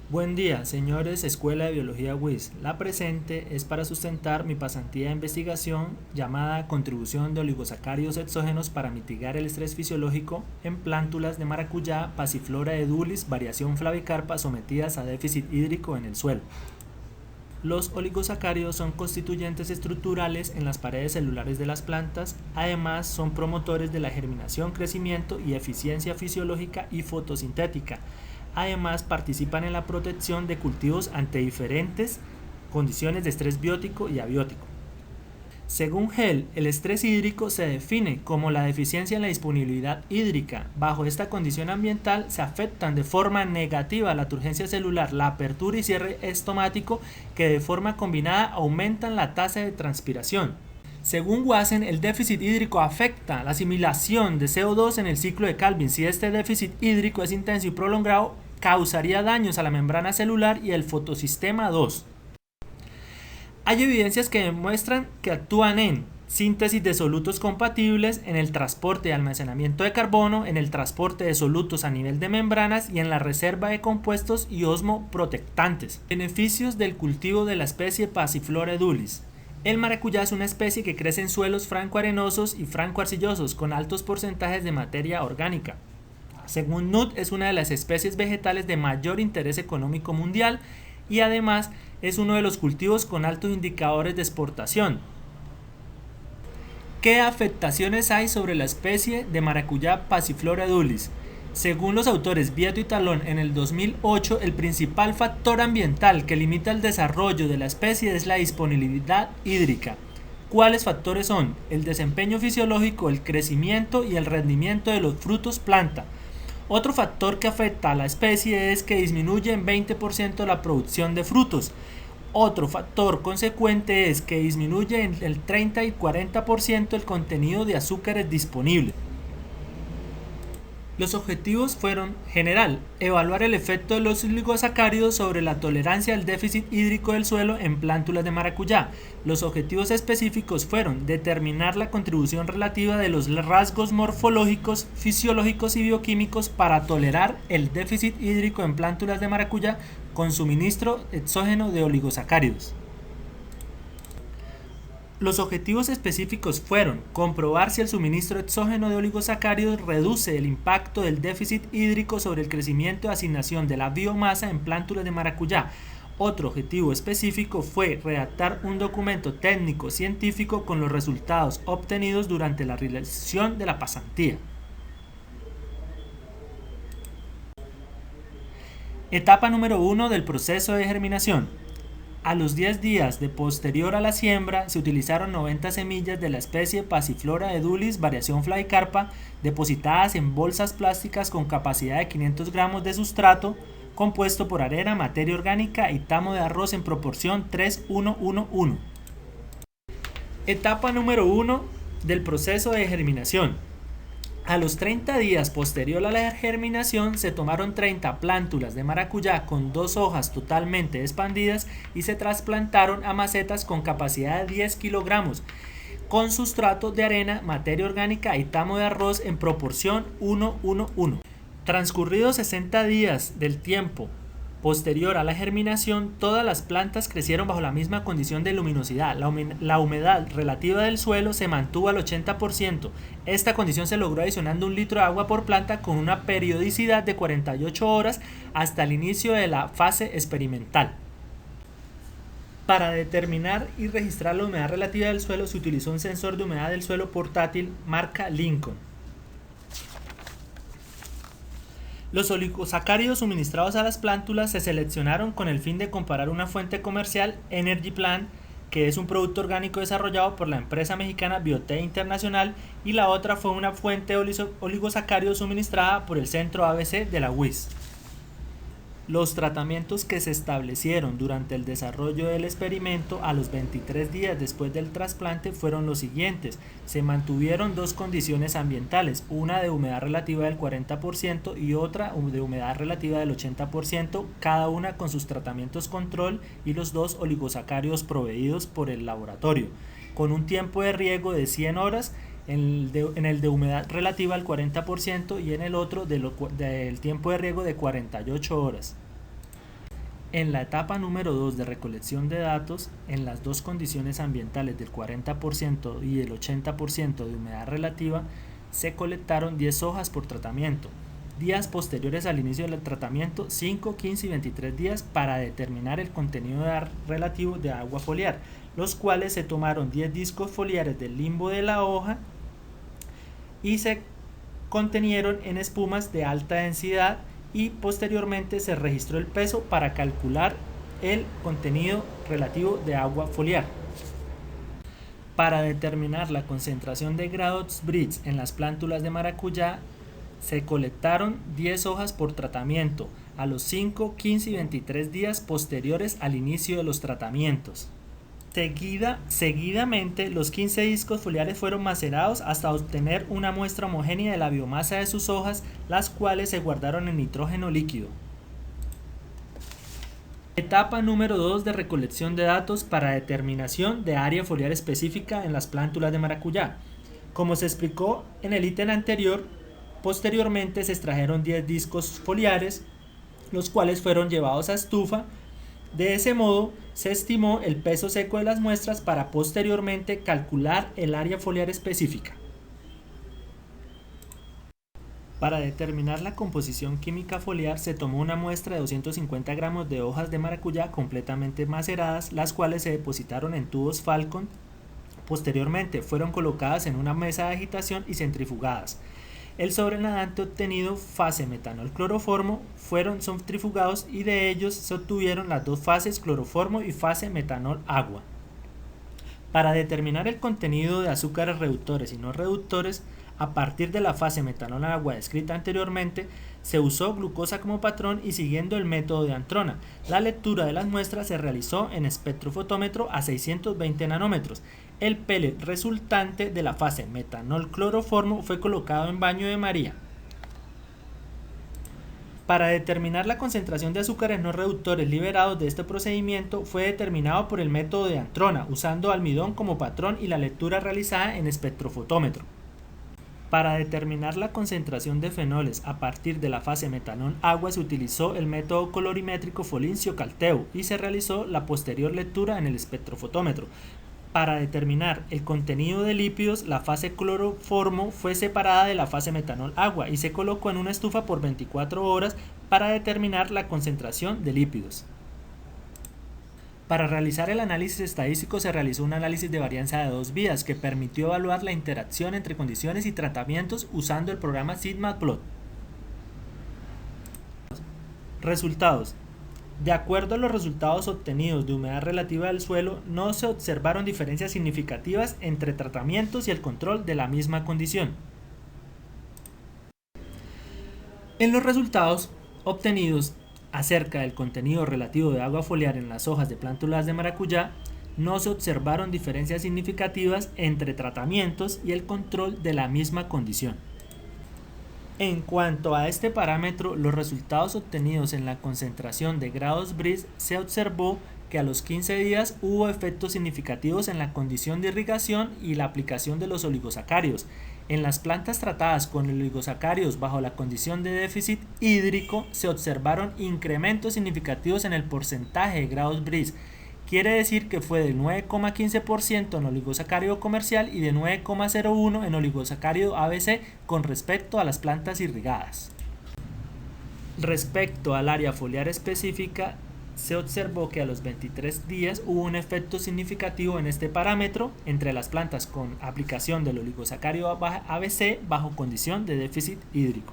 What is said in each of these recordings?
Buen día, señores Escuela de Biología WIS. La presente es para sustentar mi pasantía de investigación llamada Contribución de oligosacáridos exógenos para mitigar el estrés fisiológico en plántulas de maracuyá, pasiflora edulis, variación flavicarpa sometidas a déficit hídrico en el suelo. Los oligosacáridos son constituyentes estructurales en las paredes celulares de las plantas, además son promotores de la germinación, crecimiento y eficiencia fisiológica y fotosintética. Además participan en la protección de cultivos ante diferentes condiciones de estrés biótico y abiótico. Según Hell, el estrés hídrico se define como la deficiencia en la disponibilidad hídrica. Bajo esta condición ambiental se afectan de forma negativa la turgencia celular, la apertura y cierre estomático, que de forma combinada aumentan la tasa de transpiración. Según Wasson, el déficit hídrico afecta la asimilación de CO2 en el ciclo de Calvin. Si este déficit hídrico es intenso y prolongado, causaría daños a la membrana celular y el fotosistema 2. Hay evidencias que demuestran que actúan en síntesis de solutos compatibles, en el transporte y almacenamiento de carbono, en el transporte de solutos a nivel de membranas y en la reserva de compuestos y osmoprotectantes. Beneficios del cultivo de la especie Passiflora edulis. El maracuyá es una especie que crece en suelos franco-arenosos y franco-arcillosos con altos porcentajes de materia orgánica. Según Nutt, es una de las especies vegetales de mayor interés económico mundial y además es uno de los cultivos con altos indicadores de exportación. ¿Qué afectaciones hay sobre la especie de maracuyá Passiflora edulis? Según los autores Vieto y Talón, en el 2008, el principal factor ambiental que limita el desarrollo de la especie es la disponibilidad hídrica. ¿Cuáles factores son? El desempeño fisiológico, el crecimiento y el rendimiento de los frutos planta. Otro factor que afecta a la especie es que disminuye en 20% la producción de frutos. Otro factor consecuente es que disminuye en el 30 y 40% el contenido de azúcares disponibles. Los objetivos fueron: general, evaluar el efecto de los oligosacáridos sobre la tolerancia al déficit hídrico del suelo en plántulas de maracuyá. Los objetivos específicos fueron: determinar la contribución relativa de los rasgos morfológicos, fisiológicos y bioquímicos para tolerar el déficit hídrico en plántulas de maracuyá con suministro exógeno de oligosacáridos. Los objetivos específicos fueron: comprobar si el suministro exógeno de oligosacáridos reduce el impacto del déficit hídrico sobre el crecimiento y asignación de la biomasa en plántulas de maracuyá. Otro objetivo específico fue redactar un documento técnico científico con los resultados obtenidos durante la realización de la pasantía. Etapa número 1 del proceso de germinación. A los 10 días de posterior a la siembra se utilizaron 90 semillas de la especie Passiflora edulis, variación flavicarpa, depositadas en bolsas plásticas con capacidad de 500 gramos de sustrato, compuesto por arena, materia orgánica y tamo de arroz en proporción 3:1:1:1. Etapa número 1 del proceso de germinación. A los 30 días posterior a la germinación se tomaron 30 plántulas de maracuyá con 2 hojas totalmente expandidas y se trasplantaron a macetas con capacidad de 10 kilogramos con sustrato de arena, materia orgánica y tamo de arroz en proporción 1:1:1. Transcurridos 60 días del tiempo posterior a la germinación, todas las plantas crecieron bajo la misma condición de luminosidad. La humedad relativa del suelo se mantuvo al 80%. Esta condición se logró adicionando 1 litro de agua por planta con una periodicidad de 48 horas hasta el inicio de la fase experimental. Para determinar y registrar la humedad relativa del suelo se utilizó un sensor de humedad del suelo portátil marca Lincoln. Los oligosacáridos suministrados a las plántulas se seleccionaron con el fin de comparar una fuente comercial, Energy Plant, que es un producto orgánico desarrollado por la empresa mexicana Biotech Internacional, y la otra fue una fuente oligosacáridos suministrada por el Centro ABC de la UIS. Los tratamientos que se establecieron durante el desarrollo del experimento a los 23 días después del trasplante fueron los siguientes. Se mantuvieron 2 condiciones ambientales, una de humedad relativa del 40% y otra de humedad relativa del 80%, cada una con sus tratamientos control y los 2 oligosacáridos proveídos por el laboratorio, con un tiempo de riego de 100 horas en el de humedad relativa al 40% y en el otro del tiempo de riego de 48 horas. En la etapa número 2 de recolección de datos, en las dos condiciones ambientales del 40% y el 80% de humedad relativa, se colectaron 10 hojas por tratamiento. Días posteriores al inicio del tratamiento, 5, 15 y 23 días para determinar el contenido relativo de agua foliar, los cuales se tomaron 10 discos foliares del limbo de la hoja y se contenieron en espumas de alta densidad y posteriormente se registró el peso para calcular el contenido relativo de agua foliar. Para determinar la concentración de Grados Brix en las plántulas de maracuyá, se colectaron 10 hojas por tratamiento a los 5, 15 y 23 días posteriores al inicio de los tratamientos. Seguidamente, los 15 discos foliares fueron macerados hasta obtener una muestra homogénea de la biomasa de sus hojas, las cuales se guardaron en nitrógeno líquido. Etapa número 2 de recolección de datos para determinación de área foliar específica en las plántulas de maracuyá. Como se explicó en el ítem anterior, posteriormente se extrajeron 10 discos foliares, los cuales fueron llevados a estufa. De ese modo, se estimó el peso seco de las muestras para posteriormente calcular el área foliar específica. Para determinar la composición química foliar, se tomó una muestra de 250 gramos de hojas de maracuyá completamente maceradas, las cuales se depositaron en tubos Falcon. Posteriormente, fueron colocadas en una mesa de agitación y centrifugadas. El sobrenadante obtenido, fase metanol cloroformo, fueron centrifugados y de ellos se obtuvieron las dos fases cloroformo y fase metanol agua. Para determinar el contenido de azúcares reductores y no reductores, a partir de la fase metanol agua descrita anteriormente, se usó glucosa como patrón y siguiendo el método de Antrona. La lectura de las muestras se realizó en espectrofotómetro a 620 nanómetros. El pellet resultante de la fase metanol cloroformo fue colocado en baño de María. Para determinar la concentración de azúcares no reductores liberados de este procedimiento fue determinado por el método de Antrona, usando almidón como patrón y la lectura realizada en espectrofotómetro. Para determinar la concentración de fenoles a partir de la fase metanol agua se utilizó el método colorimétrico Folincio-Calteu y se realizó la posterior lectura en el espectrofotómetro. Para determinar el contenido de lípidos, la fase cloroformo fue separada de la fase metanol agua y se colocó en una estufa por 24 horas para determinar la concentración de lípidos. Para realizar el análisis estadístico se realizó un análisis de varianza de dos vías que permitió evaluar la interacción entre condiciones y tratamientos usando el programa Sigma-Plot. Resultados. De acuerdo a los resultados obtenidos de humedad relativa del suelo, no se observaron diferencias significativas entre tratamientos y el control de la misma condición. En los resultados obtenidos acerca del contenido relativo de agua foliar en las hojas de plántulas de maracuyá, no se observaron diferencias significativas entre tratamientos y el control de la misma condición. En cuanto a este parámetro, los resultados obtenidos en la concentración de Grados Brix, se observó que a los 15 días hubo efectos significativos en la condición de irrigación y la aplicación de los oligosacáridos. En las plantas tratadas con oligosacáridos bajo la condición de déficit hídrico, se observaron incrementos significativos en el porcentaje de Grados Brix. Quiere decir que fue del 9,15% en oligosacárido comercial y de 9,01% en oligosacárido ABC con respecto a las plantas irrigadas. Respecto al área foliar específica, se observó que a los 23 días hubo un efecto significativo en este parámetro entre las plantas con aplicación del oligosacárido ABC bajo condición de déficit hídrico.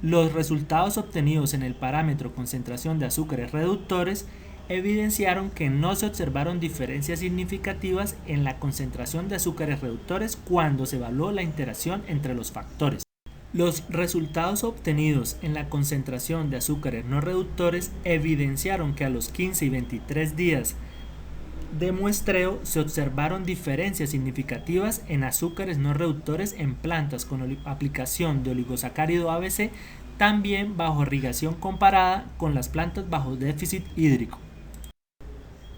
Los resultados obtenidos en el parámetro concentración de azúcares reductores evidenciaron que no se observaron diferencias significativas en la concentración de azúcares reductores cuando se evaluó la interacción entre los factores. Los resultados obtenidos en la concentración de azúcares no reductores evidenciaron que a los 15 y 23 días de muestreo se observaron diferencias significativas en azúcares no reductores en plantas con aplicación de oligosacárido ABC, también bajo irrigación comparada con las plantas bajo déficit hídrico.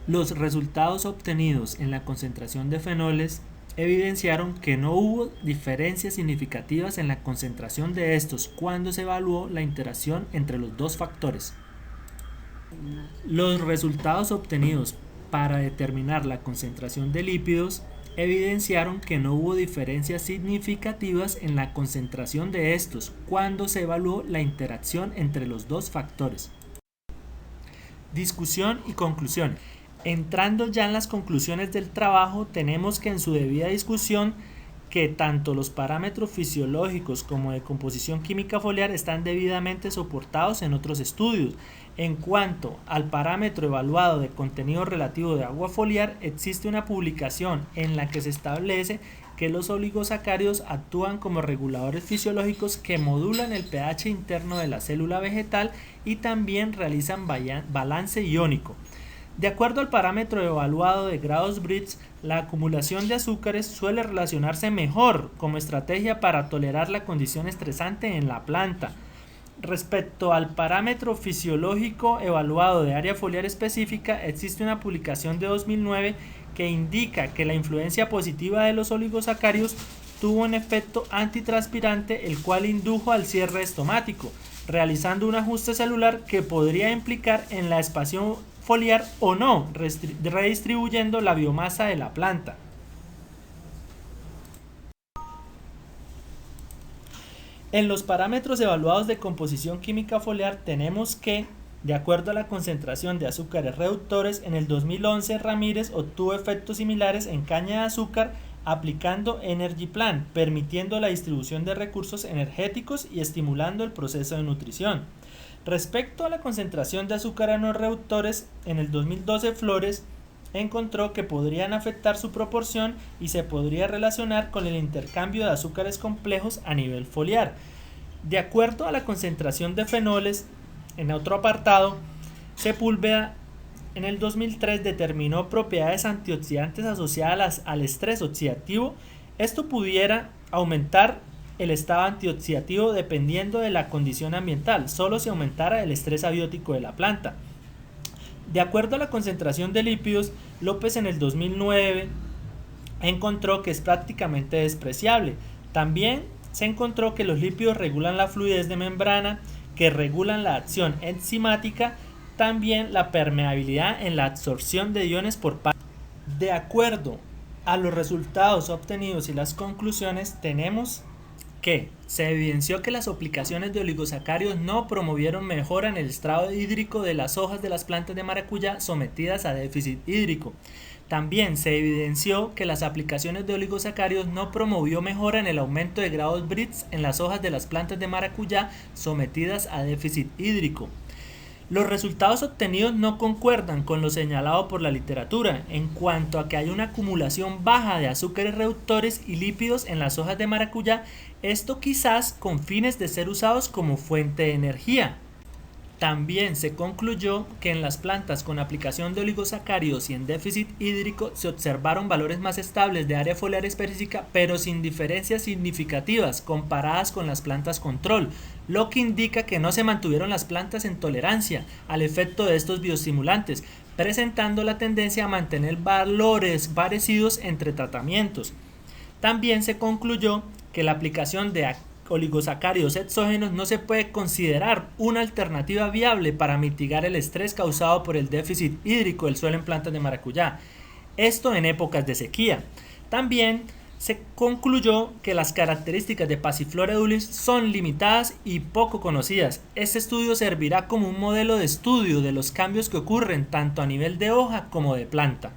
Los resultados obtenidos en la concentración de fenoles evidenciaron que no hubo diferencias significativas en la concentración de estos cuando se evaluó la interacción entre los dos factores. Los resultados obtenidos para determinar la concentración de lípidos evidenciaron que no hubo diferencias significativas en la concentración de estos cuando se evaluó la interacción entre los dos factores. Discusión y conclusión. Entrando ya en las conclusiones del trabajo, tenemos que en su debida discusión que tanto los parámetros fisiológicos como de composición química foliar están debidamente soportados en otros estudios. En cuanto al parámetro evaluado de contenido relativo de agua foliar, existe una publicación en la que se establece que los oligosacáridos actúan como reguladores fisiológicos que modulan el pH interno de la célula vegetal y también realizan balance iónico. De acuerdo al parámetro evaluado de grados Brix, la acumulación de azúcares suele relacionarse mejor como estrategia para tolerar la condición estresante en la planta. Respecto al parámetro fisiológico evaluado de área foliar específica, existe una publicación de 2009 que indica que la influencia positiva de los oligosacáridos tuvo un efecto antitranspirante, el cual indujo al cierre estomático, realizando un ajuste celular que podría implicar en la expansión foliar o no, redistribuyendo la biomasa de la planta. En los parámetros evaluados de composición química foliar tenemos que, de acuerdo a la concentración de azúcares reductores, en el 2011 Ramírez obtuvo efectos similares en caña de azúcar aplicando Energy Plan, permitiendo la distribución de recursos energéticos y estimulando el proceso de nutrición. Respecto a la concentración de azúcares no reductores, en el 2012 Flores encontró que podrían afectar su proporción y se podría relacionar con el intercambio de azúcares complejos a nivel foliar. De acuerdo a la concentración de fenoles, en otro apartado, Sepúlveda en el 2003 determinó propiedades antioxidantes asociadas al estrés oxidativo. Esto pudiera aumentar el estado antioxidativo dependiendo de la condición ambiental, solo si aumentara el estrés abiótico de la planta. De acuerdo a la concentración de lípidos, López en el 2009 encontró que es prácticamente despreciable. También se encontró que los lípidos regulan la fluidez de membrana, que regulan la acción enzimática, también la permeabilidad en la absorción de iones por parte. De acuerdo a los resultados obtenidos y las conclusiones, tenemos que se evidenció que las aplicaciones de oligosacáridos no promovieron mejora en el estado hídrico de las hojas de las plantas de maracuyá sometidas a déficit hídrico. También se evidenció que las aplicaciones de oligosacáridos no promovió mejora en el aumento de grados Brix en las hojas de las plantas de maracuyá sometidas a déficit hídrico. Los resultados obtenidos no concuerdan con lo señalado por la literatura en cuanto a que hay una acumulación baja de azúcares reductores y lípidos en las hojas de maracuyá, esto quizás con fines de ser usados como fuente de energía. También se concluyó que en las plantas con aplicación de oligosacáridos y en déficit hídrico se observaron valores más estables de área foliar específica, pero sin diferencias significativas comparadas con las plantas control, lo que indica que no se mantuvieron las plantas en tolerancia al efecto de estos bioestimulantes, presentando la tendencia a mantener valores parecidos entre tratamientos. También se concluyó que la aplicación de oligosacáridos exógenos no se puede considerar una alternativa viable para mitigar el estrés causado por el déficit hídrico del suelo en plantas de maracuyá, esto en épocas de sequía. También se concluyó que las características de Passiflora edulis son limitadas y poco conocidas. Este estudio servirá como un modelo de estudio de los cambios que ocurren tanto a nivel de hoja como de planta.